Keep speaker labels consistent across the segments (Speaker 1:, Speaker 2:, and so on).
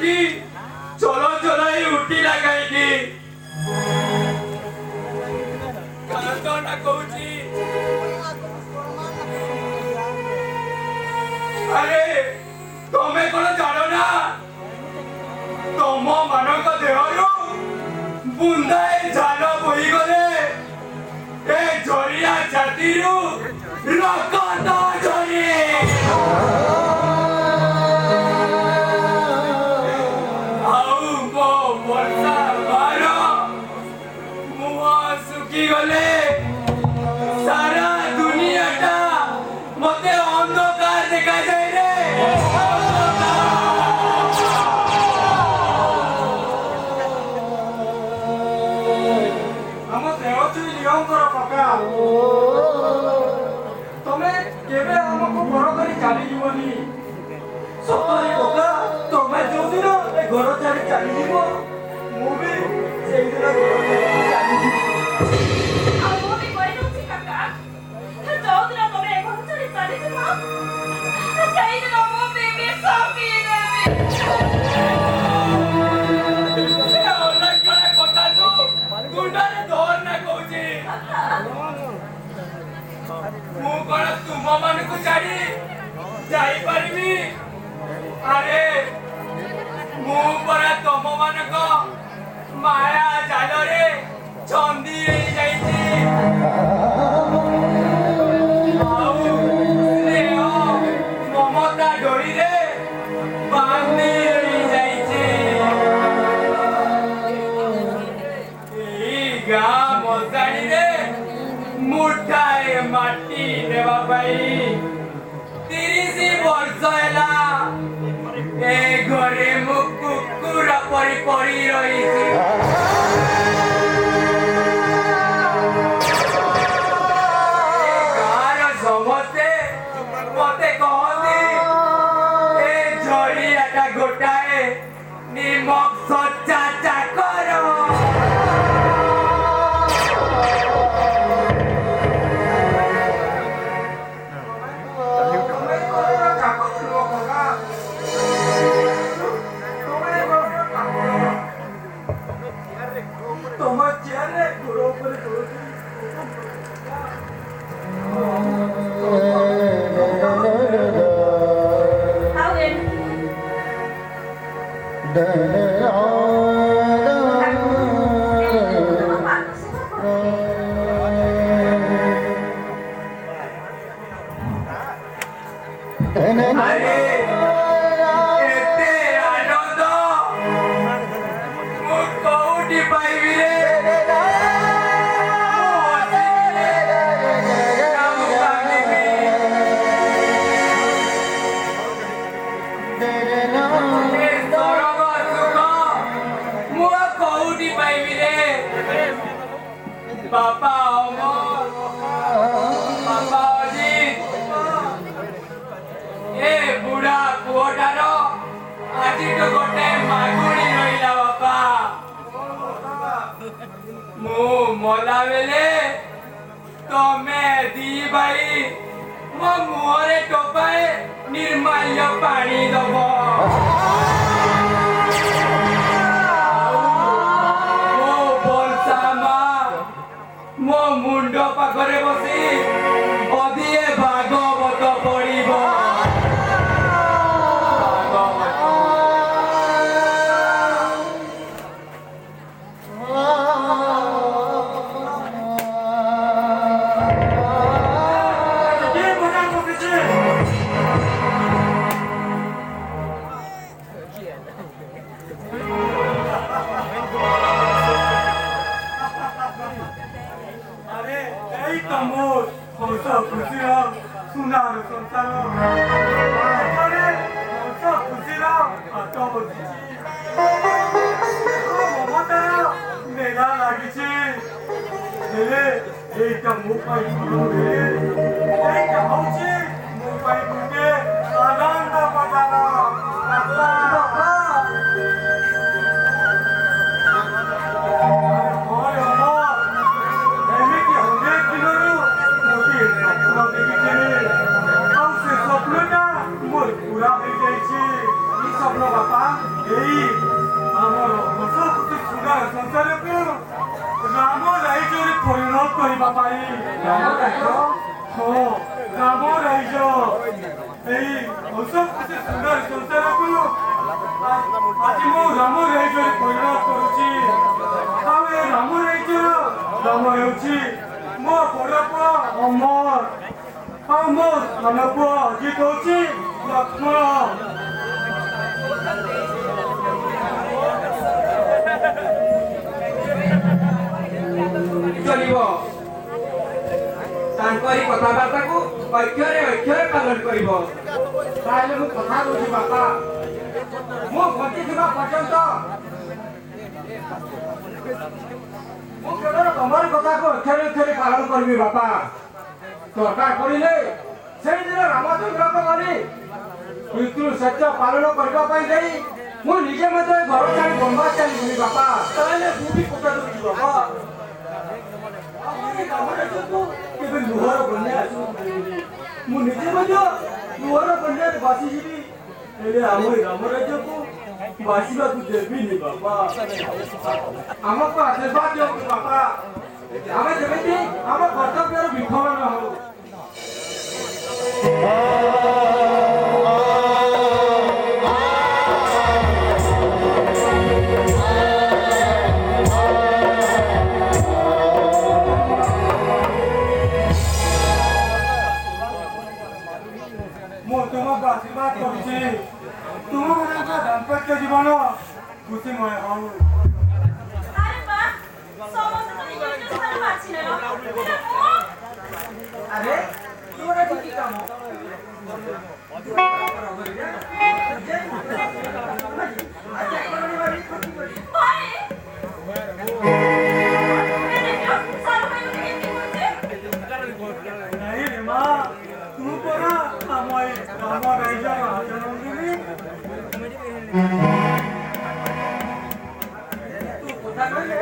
Speaker 1: କି ଚଳ ଚଳ ଉଠିଲା କାହିଁକି? କାନ୍ଦଟା କହୁଛି। ଆରେ ତମେ କଣ ଜାଣ ନା ତମ ମାନଙ୍କ ଦେହରୁ ବୁନ୍ଦାଏ ଝାଳ ବୋହିଗଲେ ଏ ଝରିଆ ଛାତିରୁ ରକ୍ତ ଝରେ। ଆଉ ମୋ ବର୍ଷା ବାର ମୁହଁ ଶୁଖିଗଲେ ସାରା ଦୁନିଆଟା ମତେ ଅନ୍ଧକାର ଦେଖାଯାଏ ରେ। ଆମ ଦେହଚୁଇ ନିୟଙ୍କର କକା ତମେ କେବେ ଆମକୁ ଘର କରି ଚାଲିଯିବନି। ସତରେ କକା ତମେ ଯୋଉଦିନ ଏ ଘର ଛାଡ଼ି ଚାଲିଯିବ ମୁଁ ବି ସେଇଦିନ ଘର ଛାଡ଼ି ଚାଲିଯିବି।
Speaker 2: ଆଉ ମୁଁ ବି କହିଦଉଛି କାକା ଯୋଉଦିନ ତମେ ଏ ଘର ଛାଡ଼ି ଚାଲିଯିବ ସେଇଦିନ ମୁଁ ବି ବିଷ ପିଇଦେବି।
Speaker 1: ମୁଁ କଣ ତୁମ ମାନଙ୍କୁ ଛାଡ଼ି ଯାଇପାରିବି? ଆରେ ମୁଁ ପରା ତମ ମାନଙ୍କ ମାୟା ଜାଲରେ ଛନ୍ଦି ହେଇଯାଇଛି। ଆଉ ସ୍ନେହ ମମତା ଡୋରିରେ ବାନ୍ଧି ହେଇଯାଇଛି। ଏଇ ଗାଁ ମଶାଣିରେ ମୁଠାଏ ମାଟି ଦେବା ପାଇଁ 30 ବର୍ଷ ହେଲା ଏ ଘରେ ମୁଁ କୁକୁର ପରି ପଡ଼ି ରହିଛି। ଗାଁର ସମସ୍ତେ ମତେ କହନ୍ତି ଏ ଝରିଆଟା ଗୋଟାଏ ନିମକ ସଚ୍ଚା ଚାକର। बापा अमर बापा अजित ए बुढ़ा पुअटार आज तो गोटे मागुणी रहिला बापा। मु मला बेले तमे दी भाई मो मुहरे टोपाए निर्माल्य पानी दबो। मो मुंड पाखरे बसी अदिए भागवत पढ़िब। सुनार संसार खुशीर हाथ बसिछि ममतार मेघा लागिछि। हेले एइटा मो पाई एइटा होछि मो पाई गुटे आनंद बजार। ସ୍ୱପ୍ନ ବାପା ଏଇ ଆମର ହସ ଖୁସି ସୁନ୍ଦର ସଂସାରକୁ ରାମ ରାଜ୍ୟରେ ପରିଣତ କରିବା ପାଇଁ ରାମ ରାଜ୍ୟ ହଁ ରାମ ରାଜ୍ୟ ଏଇ ହସ ଖୁସି ସୁନ୍ଦର ସଂସାରକୁ ଆଜି ମୁଁ ରାମ ରାଜ୍ୟରେ ପରିଣତ କରୁଛି ଆଉ ଏ ରାମ ରାଜ୍ୟର ରାମ ହେଉଛି ମୋ ବଡ଼ ପୁଅ ଅମର ଆଉ ମୋ ସାନ ପୁଅ ଯିଏ ହେଉଛି ଲକ୍ଷ୍ମଣ।
Speaker 3: ଚଳିବ ତାଙ୍କରି କଥାବାର୍ତ୍ତାକୁ ଅକ୍ଷରେ ଅକ୍ଷରେ ପାଳନ କରିବ।
Speaker 1: ତାହେଲେ ମୁଁ କଥା କହୁଛି ବାପା ମୁଁ ବଞ୍ଚିଥିବା ପର୍ଯ୍ୟନ୍ତ ମୁଁ କେବଳ ତମରି କଥାକୁ ଅକ୍ଷରେ ଅକ୍ଷରେ ପାଳନ କରିବି ବାପା। ଦରକାର ପଡ଼ିଲେ ସେଇଦିନ ରାମଚନ୍ଦ୍ରଙ୍କ ଭଳି ମୃତ୍ୟୁ ସତ୍ୟ ପାଳନ କରିବା ପାଇଁ ଯାଇ ମୁଁ ନିଜେ ମଧ୍ୟ ଘର ଛାଡ଼ି ବନବାସ ଚାଲିଯିବି ବାପା। ତାହେଲେ ମୁଁ ବି କଥା ଦଉଛି ବାପା କେବେ ଲୁହର ବନ୍ୟା ଆସିବ ମୁଁ ନିଜେ ମଧ୍ୟ ଲୁହର ବନ୍ୟାରେ ଭାସିଯିବି ହେଲେ ଆମ ଏ ରାମ ରାଜ୍ୟକୁ ଭାସିବାକୁ ଦେବିନି ବାପା। ଆମକୁ ଆଶୀର୍ବାଦ ଦିଅନ୍ତୁ ବାପା ଆମେ ଯେମିତି ଆମ କର୍ତ୍ତବ୍ୟର ବିଫଳ ନ ହଉ। ମୁଁ ତୁମକୁ ଆଶୀର୍ବାଦ କରୁଛି ତୁମମାନଙ୍କ ଦାମ୍ପତ୍ୟ ଜୀବନ ଖୁସିମୟ ହଉ।
Speaker 2: ଆରେ ବାଃ ସମସ୍ତେ ତ ନିଜ ନିଜ ସ୍ଥାନ ବାଛି ନେଲ କିନ୍ତୁ ମୁଁ
Speaker 1: ଆରେ ତୁମର ଠିକ କାମ
Speaker 2: ଭାଇ ସାରୁ ଭାଇ ମୋତେ କେମିତି କରୁଛେ
Speaker 1: नहीं रे माँ तू परा हमारे रामा राजा राजनंदिनी तू पता कर ले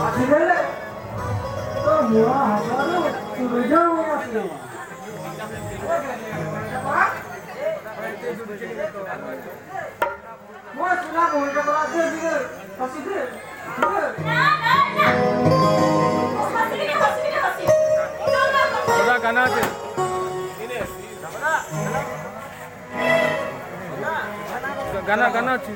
Speaker 1: आखिर तो मुआ हमारो सुविधा हुआ से मुआ सुना बोल के बड़ा दे दिए हंसी दे
Speaker 2: ନା ନା ନା ହସିବିନି ହସି
Speaker 4: দাদা গানা আছে গানা গানা আছে